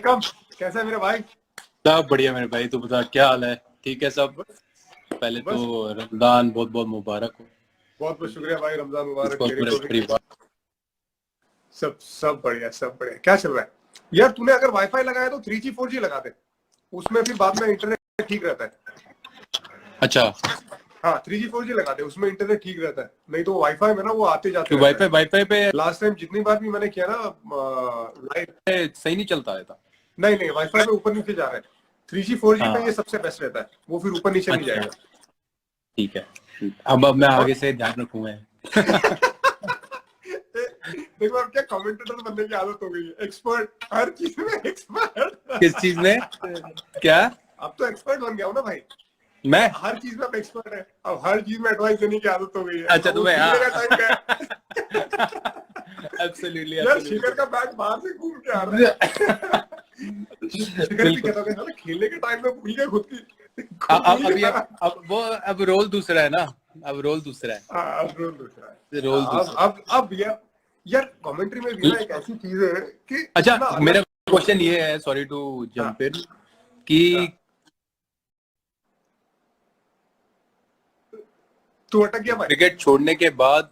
कम कैसा है मेरे भाई? सब बढ़िया मेरे भाई, तू बता क्या हाल है? ठीक है सब। बस पहले बस तो रमजान बहुत बहुत मुबारक हो। बहुत बहुत शुक्रिया भाई, रमजान मुबारक इसको तेरे पूरे को भी। परिवार। सब सब बढ़िया, सब बढ़िया। क्या चल रहा है यार? तूने अगर वाईफाई लगाया तो 3G 4G लगा दे, उसमें फिर बाद में इंटरनेट ठीक रहता है। अच्छा, हाँ 3G 4G लगा दे, उसमें इंटरनेट ठीक रहता है। नहीं तो वाईफाई में ना वो आते जाते तो रहता वाईफाई है। वाईफाई पे लास्ट टाइम जितनी बार भी मैंने किया ना लाइव, सही नहीं चलता रहता। नहीं नहीं, वाईफाई पे ऊपर नीचे जा रहा है। 3G 4G पे ये हाँ, सबसे बेस्ट रहता है, वो फिर ऊपर नीचे नहीं अच्छा जाएगा। ठीक है। अब मैं और आगे से ध्यान रखूंगा। देखो अब क्या कमेंटेटर बनने की आदत हो गई है, एक्सपर्ट हर चीज में एक्सपर्ट। किस चीज में? क्या? अब तो एक्सपर्ट बन गया हूँ ना भाई। मैं? हर चीज में अब एक्सपर्ट है, अब हर चीज में एडवाइस देने की आदत हो गई है। अच्छा अब वो तुम्हें, खेलने का हाँ। टाइम क्या है? एब्सोल्युटली यार शिखर एब्सोल्युटली। का बैट बाहर से घूम के आ रहा है। शिखर भी बिल्कुल। कहता था खेलने के टाइम में भूल गया खुद भूल अभी गया। अब वो अब रोल दूसरा है ना। अब रोल दूसरा है। अब रोल दूसरा है। रोल दूसरा अब यार कमेंट्री में भी है। ना एक ऐसी चीज है कि अच्छा, इतना मेरा अलग। क्वेश्चन ये है, सॉरी टू हाँ जंप इन, कि हाँ, तू अटक गया भाई। क्रिकेट छोड़ने के बाद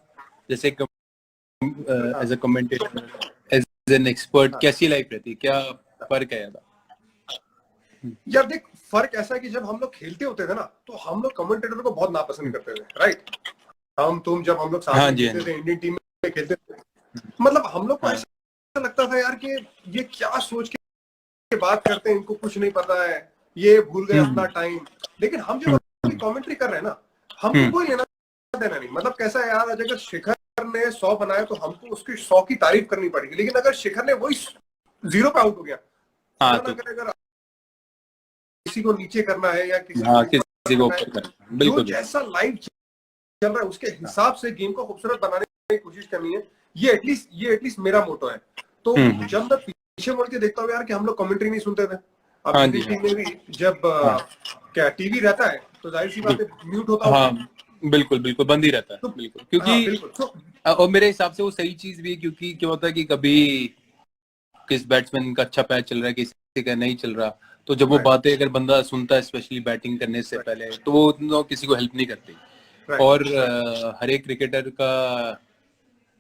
जैसे हाँ as a commentator, as an expert, हाँ। कैसी लाइफ रहती, क्या फर्क है ज्यादा? यार देख, फर्क ऐसा है कि जब हम लोग खेलते होते थे ना, तो हम लोग कमेंटेटर को बहुत नापसंद करते थे, राइट? जब हम लोग साथ हाँ में जी, हाँ खेलते जी। थे, इंडियन टीम में खेलते थे, मतलब हम लोग को हाँ। ऐसा लगता था यार कि ये क्या सोच के बात करते हैं, इनको कुछ नहीं पता है, ये भूल गए अपना हम्म टाइम। लेकिन हम जब हम्म अभी कमेंट्री कर रहे हैं ना, हमको हम्म कोई लेना देना नहीं। मतलब कैसा है यार, अगर शिखर ने 100 बनाया तो हमको उसकी 100 की तारीफ करनी पड़ेगी। लेकिन अगर शिखर ने वही 0 पे आउट हो गया, हाँ खुदा ना तो करे अगर किसी को नीचे करना है या किसी को हाँ, ऊपर किसी को करना है, ऊपर कर, जो बिल्कुल बिल्कुल। जैसा लाइव चल रहा है उसके हिसाब से गेम को खूबसूरत बनाने की कोशिश करनी है। ये एटलीस्ट मेरा मोटो है। तो हम्म। जब मैं पीछे मुड़ के देखता हूँ यार कि हम लोग कमेंट्री नहीं सुनते थे। अब हाँ जी, इंडियन हाँ टीम में भी जब हाँ क्या टीवी रहता है तो जाहिर सी बात है म्यूट होता होगा। हाँ, बिल्कुल बिल्कुल बंद ही रहता है, तो बिल्कुल, हाँ क्योंकि बिल्कुल। तो और मेरे हिसाब से वो सही चीज भी है, क्योंकि क्या होता है कि कभी किस बैट्समैन का अच्छा पैच चल रहा है, किसी का नहीं चल रहा, तो जब वो राइट बातें अगर बंदा सुनता है, स्पेशली बैटिंग करने से राइट पहले, तो वो उतना किसी को हेल्प नहीं करती। राइट और राइट हर एक क्रिकेटर का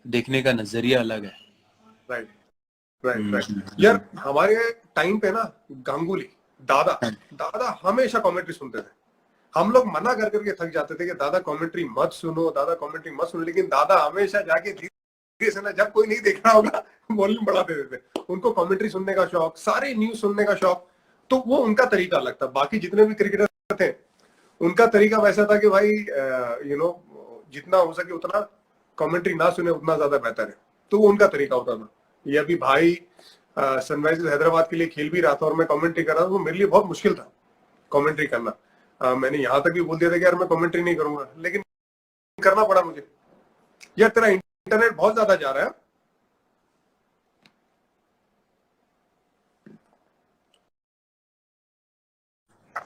देखने का नजरिया अलग है। Right right right. हम्म। यार हमारे टाइम पे ना, गांगुली, दादा हाँ, दादा हमेशा कमेंट्री सुनते थे। हम लोग मना कर करके थक जाते थे कि दादा कमेंट्री मत सुनो, दादा कमेंट्री मत सुनो, लेकिन दादा हमेशा जाके धीरे से ना, जब कोई नहीं देख रहा होगा वॉल्यूम बढ़ा देते थे। उनको कमेंट्री सुनने का शौक, सारे न्यूज सुनने का शौक। तो वो उनका तरीका अलग था। बाकी जितने भी क्रिकेटर थे उनका तरीका वैसा था कि भाई जितना हो सके उतना कमेंट्री ना सुने उतना ज्यादा बेहतर है। तो वो उनका तरीका होता था। ये अभी भाई सनराइजर्स हैदराबाद के लिए खेल भी रहा था और मैं कमेंट्री कर रहा था, तो मेरे लिए बहुत मुश्किल था कमेंट्री करना। मैंने यहाँ तक भी बोल दिया था कि यार मैं कमेंट्री नहीं करूंगा, लेकिन करना पड़ा मुझे। यार तेरा इंटरनेट बहुत ज्यादा जा रहा है।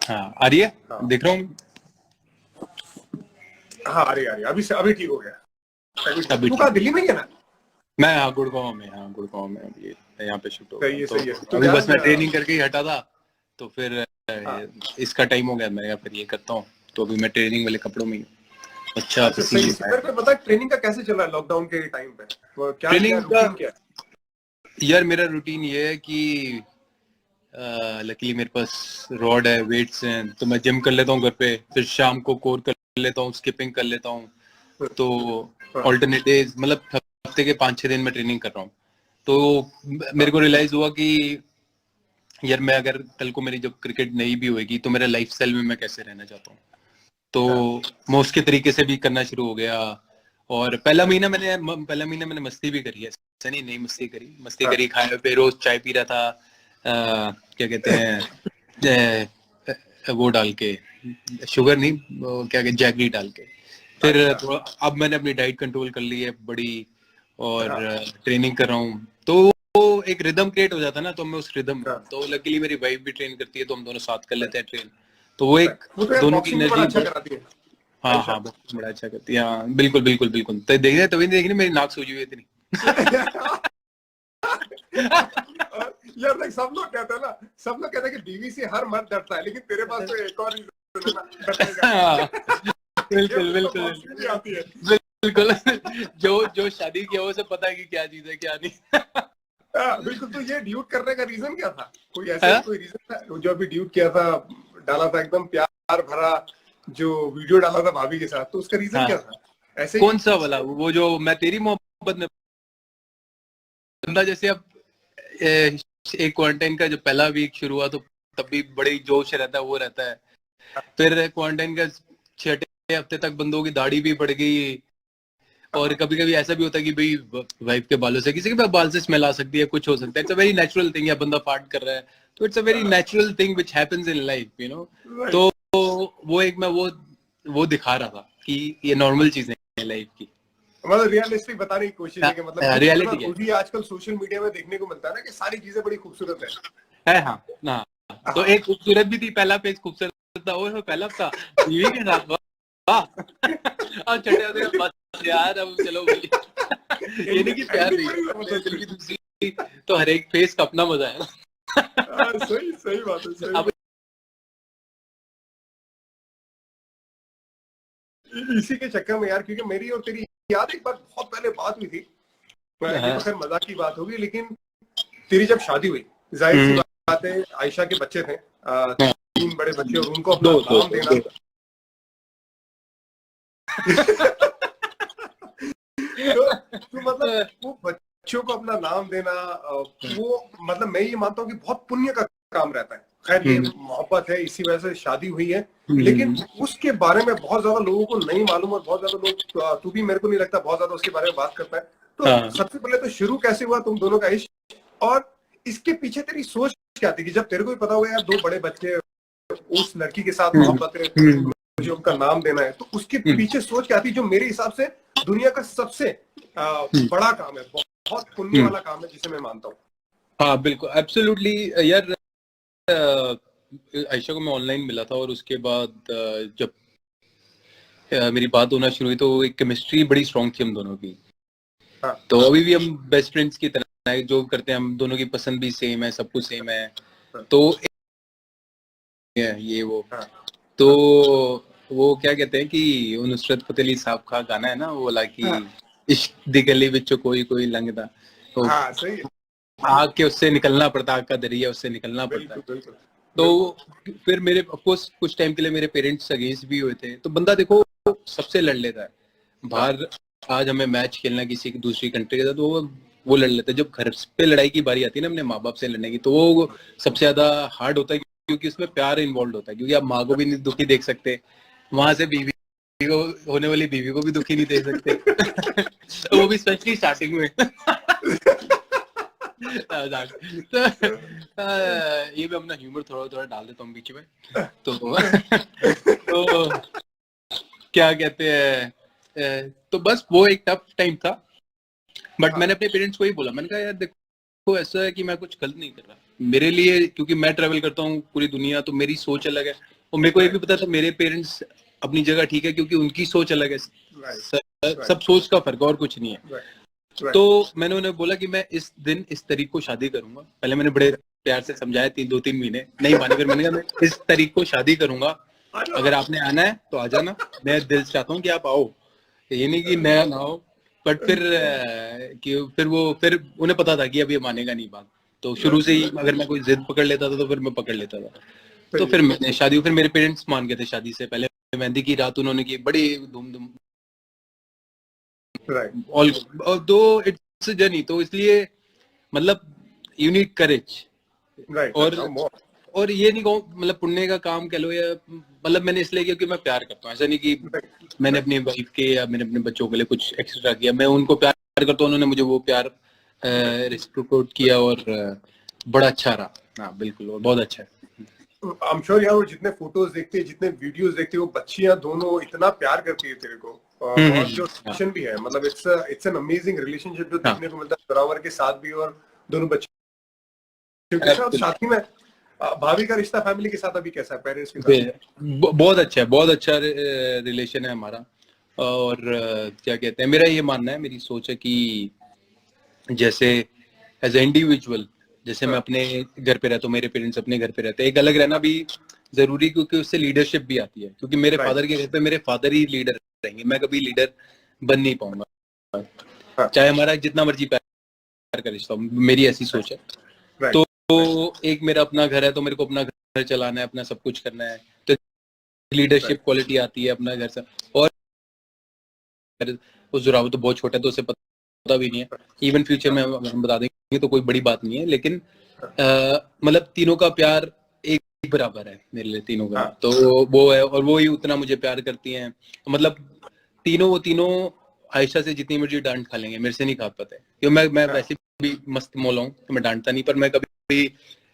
हाँ आ रही है, हाँ देख रहा हूँ। हाँ, अरे अभी ठीक हो गया। अभी तू कहाँ, ठीक है। दिल्ली में ही है ना? मैं हाँ गुड़गांव में, हाँ गुड़गांव में अभी यहाँ पे शिफ्ट हो गया, सही है तो सही है। तो अभी बस यार मैं ट्रेनिंग करके ही हटा था। तो फिर हाँ, इसका टाइम हो गया, मैं या फिर ये करता हूँ। तो अभी मैं ट्रेनिंग वाले कपड़ों में ही हूँ। अच्छा अच्छा सही इसीलिए है। मेरे को बता ट्रेनिंग का कैसे चल रहा है लॉकडाउन के टाइम पे? वो क्या क्या ट्रेनिंग का, रूटीन क्या है? यार मेरा रूटीन ये है कि लकीली मेरे पास रॉड है, वेट्स हैं, तो मैं जिम कर लेता हूँ घर पे, फिर शाम को कोर कर लेता हूँ, स्किपिंग कर लेता हूँ। तो हाँ ऑल्टरनेट डेज, मतलब हफ्ते के 5-6 दिन में ट्रेनिंग कर रहा हूँ। तो मेरे हाँ को रियलाइज हुआ कि यार मैं अगर कल को मेरी जब क्रिकेट नहीं भी होगी, तो मेरा लाइफ स्टाइल में मैं कैसे रहना चाहता हूँ। तो हाँ मैं उसके तरीके से भी करना शुरू हो गया। और पहला महीना मैंने मस्ती भी करी है, ऐसा नहीं नहीं मस्ती हाँ करी, खाए पे रोज चाय पी रहा था, क्या कहते हैं, वो डाल के, शुगर नहीं, वो क्या कहते, जैगरी डाल के। फिर अच्छा थोड़ा अब मैंने अपनी डाइट कंट्रोल कर ली है बड़ी, और हाँ ट्रेनिंग कर रहा हूँ। तो वो एक रिदम क्रिएट हो जाता है ना, तो मैं उस रिदम में हूँ। हाँ तो लकीली मेरी वाइफ भी ट्रेन करती है, तो हम दोनों साथ कर लेते हैं ट्रेन। तो वो एक वो तो यार दोनों की बॉक्सिंग भी बड़ा एनर्जी। अच्छा कराती है हाँ आयशा। हाँ, बहुत बड़ा अच्छा करती है, हाँ बिल्कुल बिल्कुल बिल्कुल। तो देख रहे, तभी नहीं देख रही, मेरी नाक सूजी हुई इतनी। यार देख, सब लोग कहते हैं ना, सब लोग कहते हैं कि बीवी से हर मर्द डरता है, लेकिन तेरे पास तो एक और रीजन है ना डरने का। हाँ, ये बिल्कुल मुझे बिल्कुल बहुत सीधी आती है। बिल्कुल। जो जो शादी किया उसे पता है कि क्या चीज है क्या नहीं। बिल्कुल। तो ये ड्यूट करने का रीजन क्या था? कोई ऐसे हाँ? कोई रीजन था जो अभी ड्यूट किया था, डाला था एकदम प्यार भरा जो वीडियो डाला था भाभी के साथ, तो उसका रीजन क्या हाँ, था? ऐसे ही? कौन सा वाला? वो जो मैं तेरी मोहब्बत में, बंदा जैसे अब एक क्वारंटाइन का जो पहला वीक शुरू हुआ तो तब भी बड़ी जोश रहता है, वो रहता है। फिर क्वारंटाइन का 6 हफ्ते तक बंदों की दाढ़ी भी बढ़ गई, और कभी कभी ऐसा भी होता है कि भाई वाइफ के बालों से किसी के बाल से स्मेल आ सकती है, कुछ हो सकता है। It's a very natural thing, या बंदा फार्ट कर रहा है, तो it's a very natural thing which happens in life, you know. Right. तो वो एक मैं वो दिखा रहा था कि ये नॉर्मल चीजें हैं लाइफ की। मतलब रियलिस्टिक बताने की कोशिश है कि मतलब क्योंकि इतना रियलिटी है। भी आजकल सोशल मीडिया में देखने को मिलता है ना कि सारी चीजें बड़ी खूबसूरत है हाँ ना। है। तो हाँ। एक खूबसूरत भी थी, पहला पेज खूबसूरत था, वो पहला था बीवी के साथ, वाह। अब छठे होते हैं, बस यार अब चलो भाई। ये नहीं कि प्यार एंडिंग नहीं बड़ी है, जबरदस्त दिल की थी। दूसरी, तो हर एक फेस का अपना मजा है। सही सही बात है, सही अब बात। इसी के चक्कर में यार, क्योंकि मेरी और तेरी याद एक बार बहुत पहले बात हुई थी, ये तो खैर मजाक की बात होगी, लेकिन तेरी जब शादी हुई, जाहिर सी बात है आयशा के बच्चे थे, 3 बड़े बच्चे, और उनको अपना दो दो नाम देना। दो तो मतलब वो बच्चों को अपना नाम देना, वो मतलब मैं ये मानता हूँ कि बहुत पुण्य का काम रहता है। खैर ये मोहब्बत है, इसी वजह से शादी हुई है, लेकिन उसके बारे में बहुत ज्यादा लोगों को नहीं मालूम, और बहुत ज्यादा लोग, तू भी मेरे को नहीं लगता बहुत ज्यादा उसके बारे में बात करता है। तो हाँ। सबसे पहले तो शुरू कैसे हुआ तुम दोनों का इश्क, और इसके पीछे तेरी सोच क्या थी कि जब तेरे को भी पता होगा यार 2 बड़े बच्चे, उस लड़की के साथ मोहब्बत है, मुझे उनका नाम देना है, तो उसके पीछे सोच क्या थी जो मेरे हिसाब से दुनिया का सबसे बड़ा काम है, बहुत पुण्य वाला काम है, जिसे मैं मानता हूँ। हाँ बिल्कुल, एब्सोल्युटली यार। आयशा को मैं ऑनलाइन मिला था, और उसके बाद जब मेरी बात होना शुरू हुई तो एक केमिस्ट्री बड़ी स्ट्रांग थी हम दोनों की। हाँ। तो अभी भी हम बेस्ट फ्रेंड्स की तरह है, जो करते हैं हम दोनों की पसंद भी सेम है, सब कुछ सेम है। हाँ। तो ये वो, हाँ। तो हाँ। वो क्या कहते हैं कि वो नुसरत फतेह अली साहब का गाना है ना, वो वाला कि हाँ। इश्क दी गली विच कोई कोई लंघदा, तो हाँ, सही है। आग के उससे निकलना पड़ता, आग का दरिया उससे निकलना पड़ता है। बिल्कुल बिल्कुल बिल्कुल। तो फिर मेरे ऑफकोर्स कुछ टाइम के लिए मेरे पेरेंट्स अगेंस्ट भी हुए थे, तो बंदा देखो सबसे लड़ लेता है हाँ। बाहर। आज हमें मैच खेलना किसी दूसरी कंट्री के साथ, तो वो लड़ लेते हैं। जब घर पे लड़ाई की बारी आती है ना अपने माँ बाप से लड़ने की, तो वो सबसे ज्यादा हार्ड होता है, क्योंकि उसमें प्यार इन्वॉल्व होता है, क्योंकि आप माँ को भी नहीं दुखी देख सकते, वहां से बीवी को, होने वाली बीवी को भी दुखी नहीं देख सकते। वो भी स्पेशली स्टार्टिंग में। तो ये भी अपना ह्यूमर थोड़ा थोड़ा डाल देता हूँ बीच में। तो क्या कहते हैं, तो बस वो एक टफ टाइम था, बट मैंने अपने पेरेंट्स को ही बोला, मैंने कहा यार देखो ऐसा है कि मैं कुछ गलत नहीं कर रहा मेरे लिए, क्योंकि मैं ट्रेवल करता हूँ पूरी दुनिया, तो मेरी सोच अलग है, और मेरे को ये भी पता था मेरे पेरेंट्स अपनी जगह ठीक है, क्योंकि उनकी सोच अलग है। सब सोच का फर्क, और कुछ नहीं है। तो मैंने उन्हें बोला कि मैं इस दिन इस तारीख को शादी करूंगा। पहले मैंने बड़े प्यार से समझाया, 2-3 महीने नहीं माने, फिर मैंने कहा मैं इस तारीख को शादी करूंगा, अगर आपने आना है तो आ जाना, मैं दिल से चाहता हूँ कि आप आओ, ये नहीं कि नया ना हो। बट फिर उन्हें पता था कि अब ये मानेगा नहीं बात, तो शुरू से ही अगर मैं कोई जिद पकड़ लेता था तो फिर मैं पकड़ लेता था। तो फिर मैंने शादी, फिर मेरे पेरेंट्स मान गए थे शादी से पहले। मेहंदी की रात उन्होंने की बड़ी धूम ऑल, दो इट्स जर्नी, तो इसलिए मतलब यू नीड करेज। और ये नहीं कहूँ मतलब पुण्य का काम कह लो, या मतलब मैंने इसलिए किया कि मैं प्यार करता हूँ, ऐसा नहीं कि मैंने अपनी वाइफ के या मैंने अपने बच्चों के लिए कुछ एक्स्ट्रा किया, मैं उनको प्यार करता हूँ, उन्होंने मुझे वो प्यार रिसिप्रोकेट किया, और बड़ा अच्छा रहा। हाँ बिल्कुल, और बहुत अच्छा है। आई एम श्योर यार, वो जितने फोटोज देखते हैं, जितने वीडियोस देखते हैं, वो बच्चियां दोनों इतना प्यार करती है तेरे को, और जो रिलेशन भी है, मतलब इट्स एन अमेजिंग रिलेशनशिप जो देखने को मिलता है जोरावर के साथ भी, और दोनों बच्चों के साथ। साथ ही में भाभी का रिश्ता फैमिली के साथ अभी कैसा है, पेरेंट्स के साथ? बहुत अच्छा है, बहुत अच्छा रिलेशन है हमारा। और क्या कहते हैं, मेरा ये मानना है, मेरी सोच है कि जैसे एज ए इंडिविजुअल जैसे मैं अपने घर पे रहता हूँ, मेरे पेरेंट्स अपने घर पे रहते हैं, एक अलग रहना भी जरूरी, क्योंकि उससे लीडरशिप भी आती है, क्योंकि मेरे Right. फादर के घर पे मेरे फादर ही लीडर रहेंगे, मैं कभी लीडर बन नहीं पाऊंगा, हाँ. चाहे हमारा जितना मर्जी प्यार का रिश्ता हो, मेरी ऐसी सोच है। Right. तो एक मेरा अपना घर है, तो मेरे को अपना घर चलाना है, अपना सब कुछ करना है, तो लीडरशिप क्वालिटी आती है अपना घर से। और उस जुराव तो बहुत छोटा है, तो उसे पता भी नहीं है, इवन फ्यूचर में हम बता देंगे तो कोई बड़ी बात नहीं है, लेकिन मतलब तीनों का प्यार एक बराबर है मेरे लिए, तीनों का। हाँ. तो वो है, और वो ही उतना मुझे प्यार करती हैं, तो मतलब वो तीनों आयशा से जितनी मर्जी डांट खा लेंगे, मेरे से नहीं खा पाते, क्योंकि मैं वैसे भी मस्त मौला हूँ, तो मैं डांटता नहीं, पर मैं कभी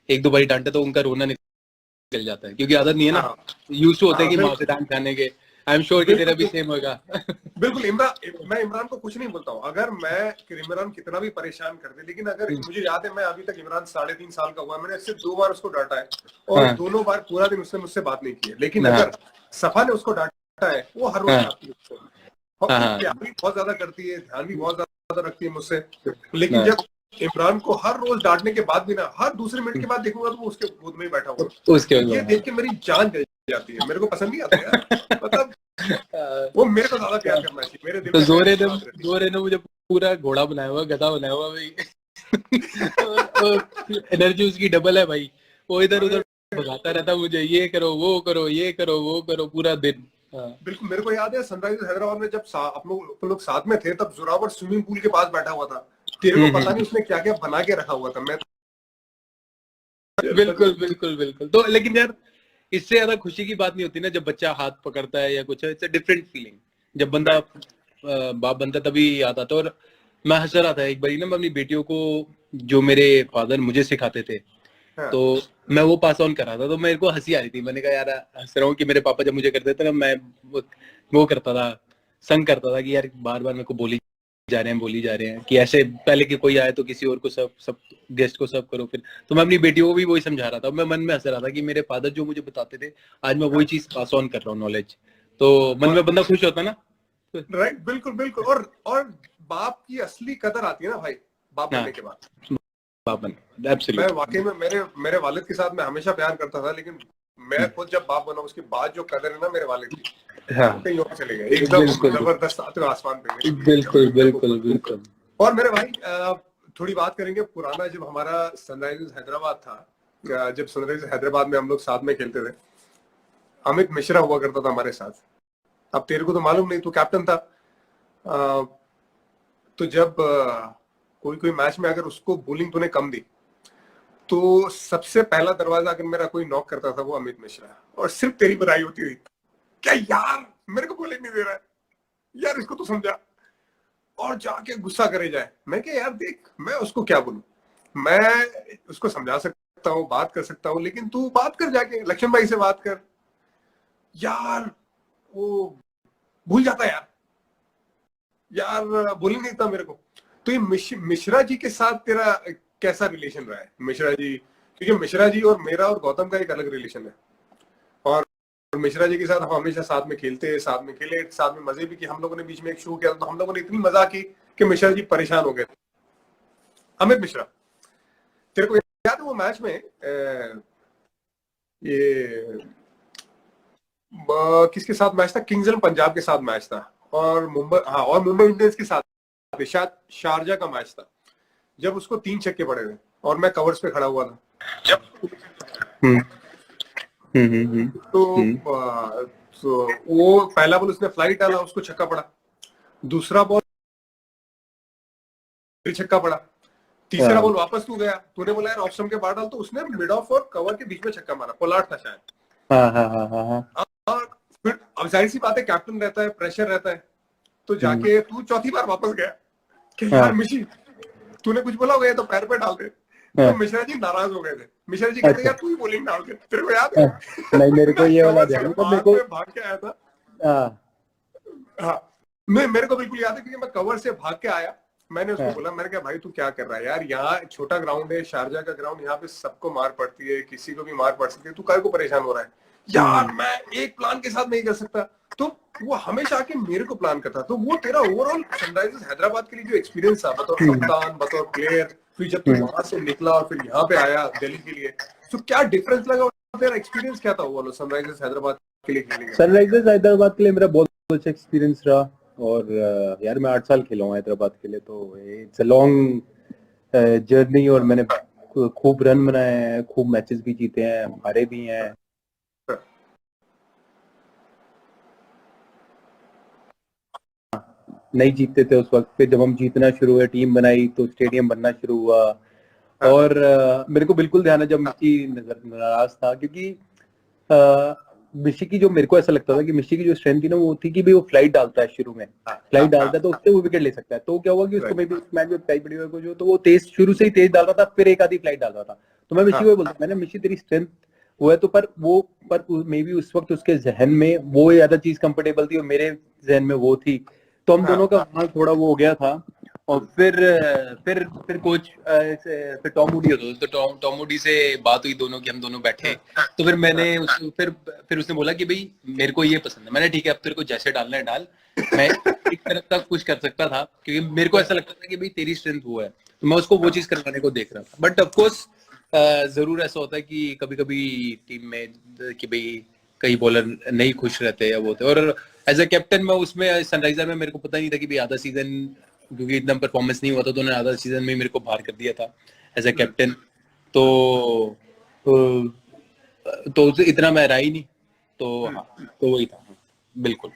एक दो बारी डांटा तो उनका रोना निकल जाता है, क्योंकि आदत नहीं है ना, यूज होते हैं कि माँ से डांट खाने के। आई एम श्योर कि तेरा भी सेम होगा। बिल्कुल मैं इमरान को कुछ नहीं बोलता हूँ, अगर इमरान कितना भी परेशान कर दे, लेकिन अगर मुझे याद है, मैं अभी तक इमरान 3.5 साल का हुआ, मैंने सिर्फ 2 बार उसको डांटा है, और दोनों बार पूरा दिन उसने मुझसे बात नहीं की है, लेकिन अगर सफा ने उसको डांटा है, वो हर रोज डांटती है उसको, और प्यार भी बहुत ज्यादा करती है, ध्यान भी बहुत ज्यादा रखती है मुझसे। लेकिन जब इमरान को हर रोज डांटने के बाद भी ना, हर दूसरे मिनट के बाद देखूंगा तो वो उसके गोद में ही बैठा हुआ, ये देख के मेरी जान जल जाती है, मेरे को पसंद नहीं आता यार, मतलब वो मेरे को ज्यादा प्यार करना चाहिए, मेरे दिल तो में जोरे ने मुझे पूरा घोड़ा बनाया हुआ, गधा बनाया हुआ भाई। एनर्जी उसकी डबल है भाई, वो इधर उधर भगाता रहता मुझे, ये करो वो करो, ये करो वो करो, पूरा दिन। बिल्कुल, मेरे को याद है सनराइजर्स हैदराबाद में जब आप लोग साथ में थे, तब जोरावर स्विमिंग पूल के पास बैठा हुआ था, तेरे को पता नहीं उसने क्या क्या बना के रखा हुआ था। मैं बिल्कुल बिल्कुल बिल्कुल। तो लेकिन यार इससे ज्यादा खुशी की बात नहीं होती ना, जब बच्चा हाथ पकड़ता है या कुछ, इट्स अ डिफरेंट फीलिंग। जब बंदा बाप बनता तभी याद आता। और मैं हंस रहा था एक बारी ना, मैं अपनी बेटियों को जो मेरे फादर मुझे सिखाते थे, तो मैं वो पास ऑन कर रहा था, तो मेरे को हंसी आ रही थी। मैंने कहा यार हंस रहा हूँ कि मेरे पापा जब मुझे करते थे ना, मैं वो करता था, संग करता था कि यार बार बार मेरे को बोली जा रहे हैं कि ऐसे पहले कि कोई आए तो किसी और को सब गेस्ट को सर्व करो फिर। तो मैं अपनी बेटियों को भी वही समझा रहा था, मैं मन में हंस रहा था कि मेरे फादर जो मुझे बताते थे, आज मैं वही चीज पास ऑन कर रहा हूँ, नॉलेज। तो मन में बंदा खुश होता ना। राइट, बिल्कुल बिल्कुल। और बाप की असली कदर आती है ना भाई, बाप बनने के बाद। मैं वाकई में मेरे वालिद के साथ मैं हमेशा प्यार करता था, लेकिन मैं खुद जब बाप बना उसके बाद जो कदर है ना मेरे वालिद की, कहीं और चले गए, एकदम जबरदस्त आते आसमान पे। बिल्कुल बिल्कुल बिल्कुल। और मेरे भाई थोड़ी बात करेंगे पुराना, जब हमारा सनराइजर्स हैदराबाद था, जब सनराइजर्स हैदराबाद में हम लोग साथ में खेलते थे, अमित मिश्रा हुआ करता था हमारे साथ। अब तेरे को तो मालूम नहीं, तू कैप्टन था, तो जब कोई मैच में अगर उसको बॉलिंग तूने कम दी, तो सबसे पहला दरवाजा अगर मेरा कोई नॉक करता था वो अमित मिश्रा, और सिर्फ तेरी बधाई होती थी, क्या यार मेरे को बॉलिंग नहीं दे रहा है यार, इसको तो समझा, और जाके गुस्सा करे जाए। मैं क्या यार देख, मैं उसको क्या बोलूं, मैं उसको समझा सकता हूँ, बात कर सकता हूँ, लेकिन तू बात कर, जाके लक्ष्मण भाई से बात कर यार, वो भूल जाता यार बोलिंग नहीं था मेरे को। तो ये मिश्रा जी के साथ तेरा कैसा रिलेशन रहा है? मिश्रा जी, क्योंकि मिश्रा जी और मेरा और गौतम का एक अलग रिलेशन है, और मिश्रा जी के साथ हम हमेशा साथ में खेलते, साथ में खेले, साथ में मजे भी किए। हम लोगों ने बीच में एक शो किया तो हम लोगों ने इतनी मजा की कि मिश्रा जी परेशान हो गए। अमित मिश्रा, तेरे को याद है वो मैच में ये किसके साथ मैच था? किंग्स 11 पंजाब के साथ मैच था, और मुंबई इंडियंस के साथ शायद शारजा का मैच था, जब उसको 3 छक्के पड़े थे और मैं कवर्स पे खड़ा हुआ था जब तो वो पहला बॉल उसने फ्लाइट डाला, उसको छक्का पड़ा, दूसरा बॉल फिर छक्का पड़ा, तीसरा बॉल वापस तू गया, तूने बोला यार ऑफ स्टंप के बाहर डाल, तो उसने मिड ऑफ और कवर के बीच में छक्का मारा, पोलार्ड था शायद। और फिर अब जाहिर सी बात है, कैप्टन रहता है, प्रेशर रहता है, तो जाके तू चौथी बार वापस गया कि यार मिशी तूने कुछ बोला होगा तो पैर पे डाल दे। तो मिश्रा जी नाराज हो गए थे। मिश्रा जी कहते यार तू ही बॉलिंग डाल दे, तेरे को याद है? नहीं मेरे को ये वाला ध्यान नहीं, मेरे को भाग के आया था। हाँ, मेरे को बिल्कुल याद है, क्योंकि मैं कवर से भाग के आया, मैंने उसको बोला, मैंने कहा भाई तू क्या कर रहा है यार, यहाँ छोटा ग्राउंड है, शारजा का ग्राउंड, यहाँ पे सबको मार पड़ती है, किसी को भी मार पड़ सकती है, तू काय को परेशान हो रहा है यार, मैं एक प्लान के साथ नहीं कर सकता। तो वो हमेशा आके मेरे को प्लान करता। तो वो तेरा ओवरऑल सनराइजर्स हैदराबाद के लिए जो एक्सपीरियंस था, बतौर कप्तान, बतौर प्लेयर, फिर जब तू वहां से निकला और फिर यहाँ पे आया दिल्ली के लिए, तो क्या डिफरेंस लगा और तेरा एक्सपीरियंस क्या था वो वाला सनराइजर्स हैदराबाद के लिए खेलने का? सनराइजर्स हैदराबाद के लिए मेरा बहुत अच्छा एक्सपीरियंस रहा। और यार मैं 8 साल खेला हूँ हैदराबाद के लिए, तो इट्स अ लॉन्ग जर्नी। और मैंने खूब रन बनाए हैं, खूब मैचेस भी जीते हैं, हारे भी हैं। नहीं जीतते थे उस वक्त पे, जब हम जीतना शुरू हुए, टीम बनाई तो स्टेडियम बनना शुरू हुआ। और मेरे को बिल्कुल ध्यान है जब मिशी नाराज था, क्योंकि मिशी की जो, मेरे को ऐसा लगता था कि मिशी की जो स्ट्रेंथ थी ना, वो थी कि भाई वो फ्लाइट डालता है शुरू में, फ्लाइट डालता है तो उससे वो विकेट ले सकता है। तो क्या हुआ कि उसको मे बी उस मैच में प्राइस पड़ी को जो, तो वो तेज शुरू से ही तेज डाल रहा था, फिर एक आधी फ्लाइट डाल रहा था। तो मैं मिशी को बोलता, मैंने मिशी तेरी स्ट्रेंथ वो है तो, पर मे बी उस वक्त उसके जहन में वो ज्यादा चीज कंफर्टेबल थी और मेरे जहन में वो थी, तो हम दोनों का वहां थोड़ा वो हो गया था। और फिर कोच फिर टॉम मूडी होता, तो टॉम मूडी से बात हुई दोनों की, हम दोनों बैठे, तो फिर मैंने फिर उसने बोला कि भाई मेरे को ये पसंद है। मैंने ठीक है, अब तेरे को जैसे डालना है डाल, मैं एक तरफ तक कुछ कर सकता था क्योंकि मेरे को ऐसा लगता था कि भाई तेरी स्ट्रेंथ वो है, तो मैं उसको वो चीज करवाने को देख रहा था। बट ऑफकोर्स जरूर ऐसा होता है कि कभी कभी टीम में कि भाई कई बॉलर नहीं खुश रहते या वो होते, और एज अ कैप्टन मैं उसमें सनराइजर में मेरे को पता नहीं था कि भाई आधा सीजन, क्योंकि इतना परफॉर्मेंस नहीं हुआ था, तो उन्होंने आधा सीजन में मेरे को बाहर कर दिया था एज अ कैप्टन। तो इतना मैं रहा ही नहीं, तो हाँ, तो वही था। बिल्कुल।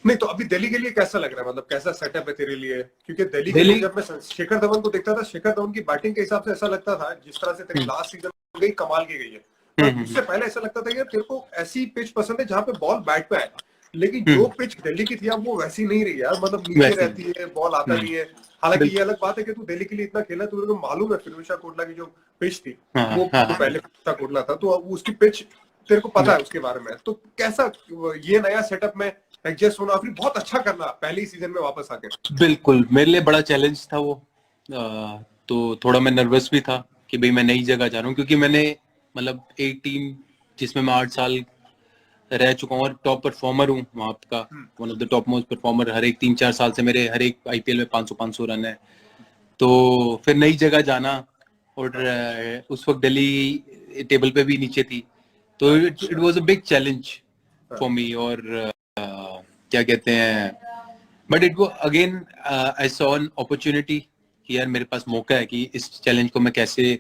नहीं तो अभी दिल्ली के लिए कैसा लग रहा है, मतलब कैसा सेटअप है तेरे लिए? क्योंकि दिल्ली के लिए जब मैं शिखर धवन को देखता था, शिखर धवन की बैटिंग के हिसाब से ऐसा लगता था जिस तरह से तेरी लास्ट सीजन गई, कमाल की गई है, पर उससे पहले ऐसा लगता था कि तेरे को ऐसी पिच पसंद है जहाँ पे बॉल बैट पे आए, लेकिन जो पिच दिल्ली की थी अब वो वैसी नहीं रही यार, मतलब नीचे रहती है, बॉल आता नहीं है। हालांकि ये अलग बात है कि तू दिल्ली के लिए इतना खेला, तुझे तो मालूम है फिरोजशाह कोटला की जो पिच थी वो पहले कोटला था, तो उसकी पिच तेरे को पता है उसके बारे में। तो कैसा ये नया सेटअप में एडजस्ट होना, फिर बहुत अच्छा करना पहले ही सीजन में वापस आके? बिल्कुल, मेरे लिए बड़ा चैलेंज था वो। तो थोड़ा मैं नर्वस भी था कि भाई मैं नई जगह जा रहा हूँ, क्योंकि मैंने मतलब एक टीम जिसमें मैं 8 साल रह चुका हूँ और टॉप परफॉर्मर हूँ वहां का, one of the top most performer. हर एक 3-4 साल से मेरे हर एक आईपीएल में 500 रन है। तो फिर नई जगह जाना, और उस वक्त दिल्ली टेबल पे भी नीचे थी, तो it was a big challenge for me. और क्या कहते हैं, बट इट वो again I saw an opportunity कि यार मेरे पास मौका है कि इस चैलेंज को मैं कैसे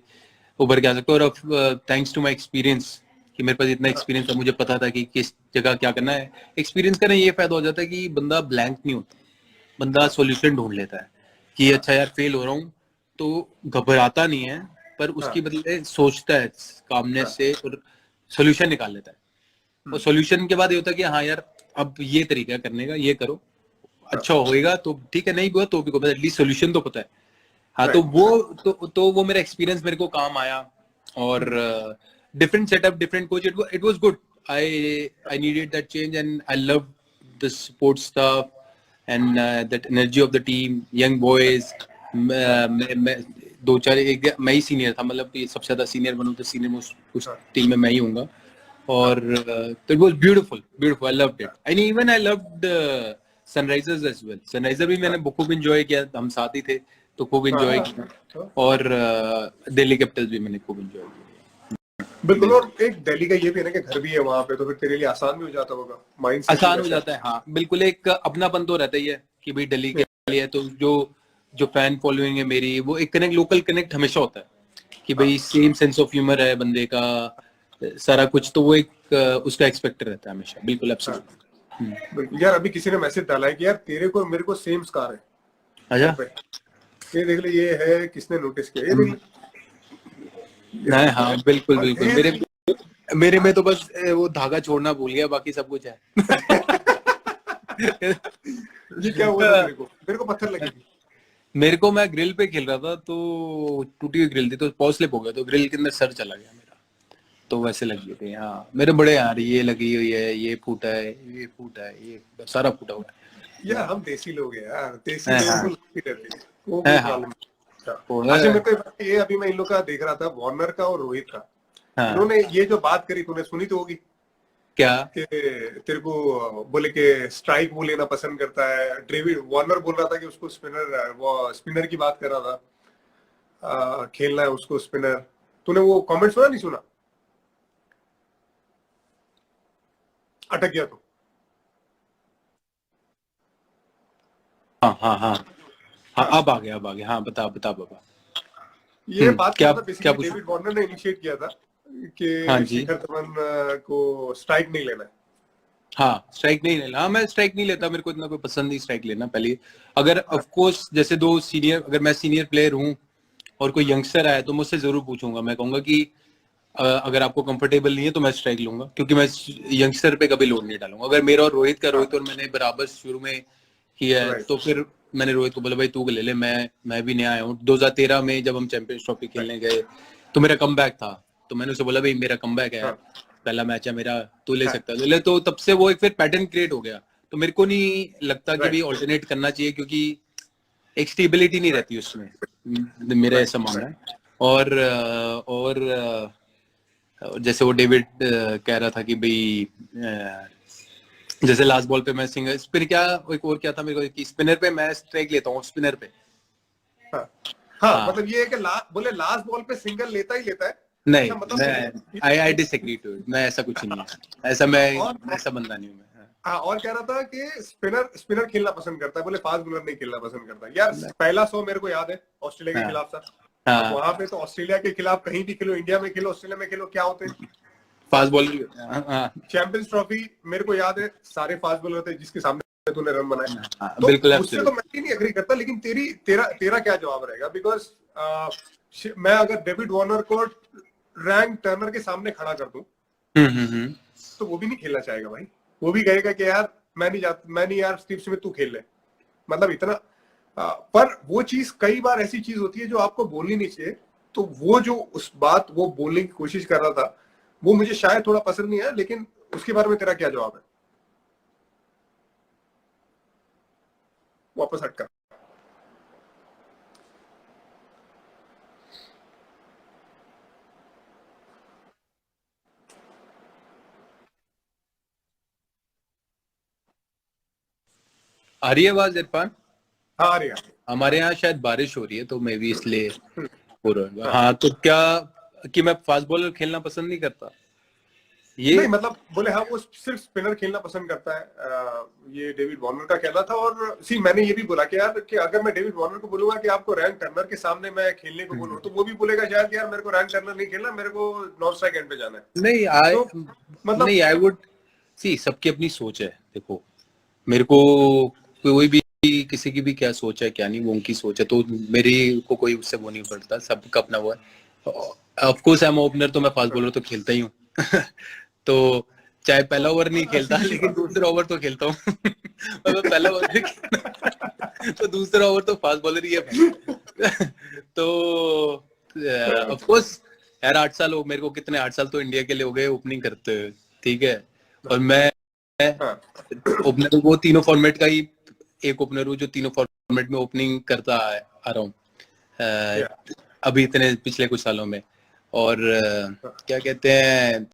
उभर के आ सकता हूँ। और थैंक्स टू माय एक्सपीरियंस, कि मेरे पास इतना एक्सपीरियंस था, मुझे पता था कि किस जगह क्या करना है। एक्सपीरियंस का ये फायदा हो जाता है कि बंदा ब्लैंक नहीं होता, बंदा सॉल्यूशन ढूंढ लेता है कि अच्छा यार फेल हो रहा हूँ, तो घबराता नहीं है, पर उसकी बदले सोचता है कामनेस से और सॉल्यूशन निकाल लेता है। और सॉल्यूशन के बाद ये होता है कि हाँ यार अब ये तरीका करने का, ये करो, अच्छा होएगा तो ठीक है, नहीं हुआ तो भी एटलीस्ट सॉल्यूशन तो पता है। हाँ, तो वो मेरा एक्सपीरियंस मेरे को काम आया। और different setup, different coach, it was good. I needed that change and I love the support staff and that energy of the team, young boys. मैं 2-4 एक मैं ही सीनियर था, मतलब सबसे ज्यादा सीनियर बनूं तो सीनियर मोस्ट उस टीम में मैं ही हूँगा। और तो it was beautiful, beautiful, I loved it. And even I loved Sunrisers as well. Sunriser भी मैंने खूब एंजॉय किया, हम साथ ही थे तो खूब एंजॉय किया। और दिल्ली कैपिटल्स भी मैंने खूब एंजॉय किया। बिल्कुल। और एक दिल्ली का ये भी है ना कि घर भी है वहां पे, तो फिर तेरे लिए आसान भी हो जाता होगा, माइंड सेट आसान हो जाता है। हाँ बिल्कुल, एक अपनापन तो रहता ही है कि भाई दिल्ली के लिए, तो जो फैन फॉलोइंग है मेरी, वो एक कनेक्ट, लोकल कनेक्ट हमेशा होता है कि भाई सेम सेंस ऑफ ह्यूमर है बंदे का, सारा कुछ, तो वो एक उसका एक्सपेक्ट रहता है हमेशा। बिल्कुल, एब्सोल्युटली। बिल्कुल यार, अभी किसी ने मैसेज डाला है कि यार तेरे को मेरे को सेम स्कार है। अच्छा, ये देख ले, ये है, किसने नोटिस किया, ये देख ले। नहीं, हाँ बिल्कुल बिल्कुल, मेरे में तो बस वो धागा छोड़ना भूल गया, बाकी सब कुछ है। ये क्या हुआ था तेरे को? मेरे को पत्थर लगी थी। मेरे को, मैं ग्रिल पे खेल रहा था तो टूटी हुई ग्रिल थी, तो पॉज स्लिप हो गया, तो ग्रिल के अंदर सर चला गया मेरा, तो वैसे लगी थी। हाँ मेरे बड़े यार, ये लगी हुई है, ये फूटा है, ये फूटा है, ये सारा फूटा हुआ है यार। हम देसी लोग हैं यार, देसी लोगों को लगती रहती है, वो कोई प्रॉब्लम नहीं। अच्छा, मेरे को ये अभी मैं इन लोग का देख रहा था, वार्नर का और रोहित का, इन्होंने ये जो बात करी तूने सुनी तो होगी क्या, कि तेरे को बोले कि स्ट्राइक वो लेना पसंद करता है। डेविड वार्नर बोल रहा था कि उसको स्पिनर, वो स्पिनर की बात कर रहा था। खेलना है उसको स्पिनर। तूने वो कमेंट सुना नहीं सुना? अटक गया तो। हाँ हाँ हाँ हाँ, अब आ गया। हाँ बता बता बाबा। ये बात क्या क्या था, क्या बेसिकली पूछा? डेविड वार्नर ने इनिशिएट किया था हाँ कि जी। शिखर धवन को स्ट्राइक नहीं लेना है। हाँ स्ट्राइक नहीं लेना। हाँ मैं स्ट्राइक नहीं लेता, मेरे को इतना कोई पसंद नहीं स्ट्राइक लेना। पहले अगर ऑफ कोर्स जैसे दो सीनियर, अगर मैं सीनियर प्लेयर हूँ और कोई यंगस्टर आया तो मुझसे जरूर पूछूंगा। मैं कहूंगा कि अगर आपको कंफर्टेबल नहीं है तो मैं स्ट्राइक लूंगा, क्योंकि मैं यंगस्टर पे कभी लोड नहीं डालूंगा। अगर मेरा और रोहित का, रोहित और मैंने बराबर शुरू में किया है, राइट तो फिर मैंने रोहित को बोला भाई तू ले ले, मैं भी नया आया हूँ। 2013 में जब हम चैंपियंस ट्रॉफी खेलने गए तो मेरा कमबैक था, तो मैंने उसे बोला भाई मेरा कमबैक है, पहला मैच है मेरा, तू ले सकता है ले ले। तो तब से वो एक फिर पैटर्न क्रिएट हो गया। तो मेरे को नहीं लगता कि भाई ऑल्टरनेट करना चाहिए, क्योंकि एक स्टेबिलिटी नहीं रहती उसमें, मेरा ऐसा मानना है। और जैसे वो डेविड कह रहा था कि भाई जैसे लास्ट बॉल पे मैं सिंगल स्पिन, क्या एक और क्या था मेरे को, स्पिनर पे मैं स्ट्राइक लेता हूँ स्पिनर पे। हाँ, मतलब ये है कि बोले लास्ट बॉल पे सिंगल लेता ही लेता है। नहीं अच्छा, मतलब मैं आई डिसएग्री टू इट। मैं ऐसा कुछ नहीं है, ऐसा मैं ऐसा बंदा नहीं हूँ मैं। हाँ, और कह रहा था कि स्पिनर खेलना पसंद करता है, बोले फास्ट बॉलर नहीं खेलना पसंद करता। यार पहला 100 मेरे को याद है ऑस्ट्रेलिया के खिलाफ था। हाँ वहां पे तो ऑस्ट्रेलिया के खिलाफ कहीं भी खेलो, इंडिया में खेलो, ऑस्ट्रेलिया में खेलो, क्या होते हैं फास्ट बॉलर। हाँ चैंपियंस ट्रॉफी मेरे को याद है, सारे फास्ट बॉलर थे जिसके सामने तूने रन बनाए। तो बिल्कुल उससे तो मैं भी नहीं एग्री करता, लेकिन तेरा क्या जवाब रहेगा? बिकॉज मैं अगर डेविड वार्नर को रैंक टर्नर के सामने खड़ा कर दूं तो वो भी नहीं खेलना चाहेगा भाई। वो भी कहेगा कि यार मैं नहीं यार स्टीव स्मिथ तू खेल ले। मतलब इतना पर वो चीज कई बार ऐसी चीज होती है जो आपको बोलनी नहीं चाहिए। तो वो जो उस बात वो बोलने की कोशिश कर रहा था, वो मुझे शायद थोड़ा पसंद नहीं है। लेकिन उसके बारे में तेरा क्या जवाब है? वापस हटकर आ रही है आवाज इरफान? हाँ, आ रही है। हमारे यहाँ शायद बारिश हो रही है तो मैं भी इसलिए हो रहा है। हाँ तो क्या कि मैं फास्ट बॉलर खेलना पसंद नहीं करता ये? नहीं, मतलब बोले हाँ वो सिर्फ स्पिनर खेलना पसंद करता है। ये डेविड वार्नर का कहना था। और मैंने ये भी बोला कि यार कि अगर मैं डेविड वार्नर को बोलूंगा कि आपको रैंक टर्नर के सामने मैं खेलने को बोलूं, तो वो भी बोलेगा शायद यार मेरे को रैंक टर्नर नहीं खेलना, मेरे को नॉन स्ट्राइक एंड पे जाना है। नहीं तो मतलब नहीं आई वुड सी, सबकी अपनी सोच है। देखो मेरे को कोई भी किसी की भी क्या सोच है क्या नहीं, वो उनकी सोच है, तो मेरी को कोई उससे वो नहीं पड़ता, सबका अपना वो है। Of course I am opener, तो मैं फास्ट बॉलर तो खेलता ही हूँ तो चाहे पहला ओवर नहीं खेलता लेकिन दूसरा ओवर तो खेलता हूँ मतलब पहला ओवर नहीं खेलता तो दूसरा ओवर तो फास्ट बॉलर ही है तो ऑफ कोर्स यार 8 साल हो मेरे को, कितने 8 साल तो इंडिया के लिए हो गए ओपनिंग करते हुए, ठीक है। और मैं ओपनर वो तीनों फॉर्मेट का ही एक ओपनर हूँ जो तीनों फॉर्मेट में ओपनिंग करता आ रहा हूँ अभी इतने पिछले कुछ सालों में। और क्या कहते हैं